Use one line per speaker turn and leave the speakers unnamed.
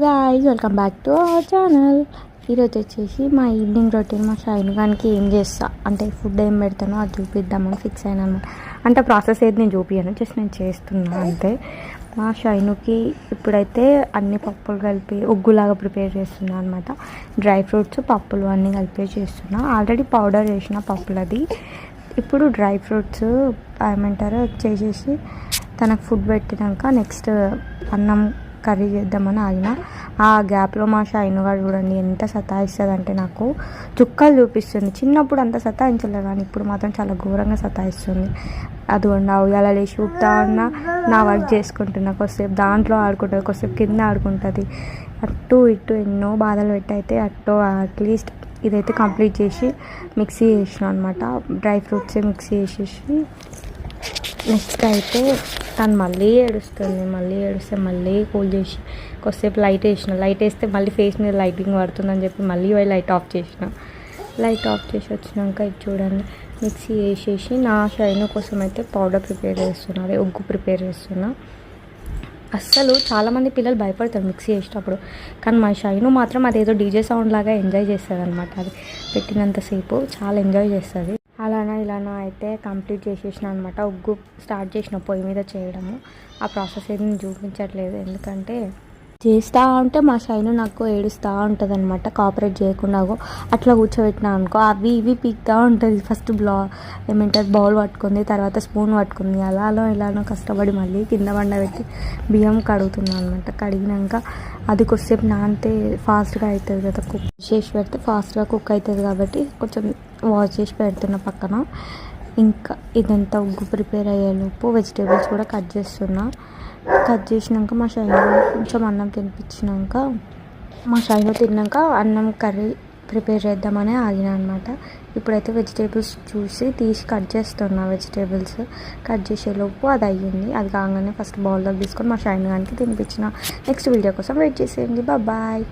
Guys welcome back to our channel. ఈరోజు వచ్చేసి మా ఈవినింగ్ రొటీన్ మా షైనుగానికి ఏం చేస్తా అంటే ఫుడ్ ఏం పెడతానో అది చూపిద్దామని ఫిక్స్ అయినా అనమాట. అంటే ప్రాసెస్ ఏది నేను చూపించాను, జస్ట్ నేను చేస్తున్నా అంతే. మా షైనుకి ఇప్పుడైతే అన్ని పప్పులు కలిపి ఉగ్గులాగా ప్రిపేర్ చేస్తున్నా అనమాట. డ్రై ఫ్రూట్స్ పప్పులు అన్నీ కలిపి చేస్తున్నా. ఆల్రెడీ పౌడర్ చేసిన పప్పులది. ఇప్పుడు డ్రై ఫ్రూట్స్ ఏమంటారో చేసేసి తనకు ఫుడ్ పెట్టినాక నెక్స్ట్ అన్నం కర్రీ చేద్దామని ఆగిన. ఆ గ్యాప్లో మా షైనుగా చూడండి ఎంత సతాయిస్తుంది అంటే నాకు చుక్కలు చూపిస్తుంది. చిన్నప్పుడు అంత సతాయించలేదు కానీ ఇప్పుడు మాత్రం చాలా ఘోరంగా సతాయిస్తుంది. అదిగోండి ఉయ్యాల లేచి ఊపుతా ఉన్నా, నా వర్క్ చేసుకుంటున్నా, కొద్దిసేపు దాంట్లో ఆడుకుంటుంది, కొద్దిసేపు కింద ఆడుకుంటుంది. అటు ఇటు ఎన్నో బాధలు పెట్టయితే అటు అట్లీస్ట్ ఇదైతే కంప్లీట్ చేసి మిక్సీ చేసిన అనమాట. డ్రై ఫ్రూట్స్ మిక్సీ చేసేసి నెక్స్ట్ అయితే తను మళ్ళీ ఏడుస్తే మళ్ళీ కూల్ చేసి కొద్దిసేపు లైట్ వేస్తే మళ్ళీ ఫేస్ మీద లైటింగ్ పడుతుందని చెప్పి మళ్ళీ లైట్ ఆఫ్ చేసి వచ్చినాక ఇది చూడండి మిక్సీ వేసేసి నా షైను కోసం అయితే పౌడర్ ప్రిపేర్ చేస్తున్నా, అదే ఉగ్గు ప్రిపేర్ చేస్తున్నా. అస్సలు చాలామంది పిల్లలు భయపడతారు మిక్సీ వేసేటప్పుడు, కానీ మా షైను మాత్రం అదేదో డీజే సౌండ్ లాగా ఎంజాయ్ చేస్తుంది అనమాట. అది పెట్టినంతసేపు చాలా ఎంజాయ్ చేస్తుంది. ఇలానా అయితే కంప్లీట్ చేసేసిన అనమాట. ఉగ్గు స్టార్ట్ చేసిన పొయ్యి మీద చేయడము. ఆ ప్రాసెస్ ఏది నేను చూపించట్లేదు, ఎందుకంటే చేస్తూ ఉంటే మా షైను నాకు ఏడుస్తూ ఉంటుంది అనమాట. కోఆపరేట్ చేయకుండా అట్లా కూర్చోబెట్టినా అనుకో అవి ఇవి పీక్తా ఉంటుంది. ఫస్ట్ బౌల్ పట్టుకుంది, తర్వాత స్పూన్ పట్టుకుంది. ఇలానో కష్టపడి మళ్ళీ కింద పెట్టి బియ్యం కడుగుతున్నాను అనమాట. కడిగినాక అది కొద్దిసేపు నానితే ఫాస్ట్గా అవుతుంది కదా, కుక్ చేసి పెడితే ఫాస్ట్గా కుక్ అవుతుంది కాబట్టి కొంచెం వాష్ చేసి పెడుతున్న పక్కన. ఇంకా ఇదంతా ఉగ్గు ప్రిపేర్ అయ్యేలోపు వెజిటేబుల్స్ కూడా కట్ చేసినాక మా షైను కొంచెం అన్నం తినిపించినాక మా షైను తిన్నాక అన్నం కర్రీ ప్రిపేర్ చేద్దామని ఆగిన అనమాట. ఇప్పుడైతే వెజిటేబుల్స్ తీసి కట్ చేస్తున్నా. వెజిటేబుల్స్ కట్ చేసేలోపు అది అయ్యింది. అది కాగానే ఫస్ట్ బౌల్లో తీసుకొని మా షైను గానికి తినిపించిన. నెక్స్ట్ వీడియో కోసం వెయిట్ చేసేయండి. బాయ్.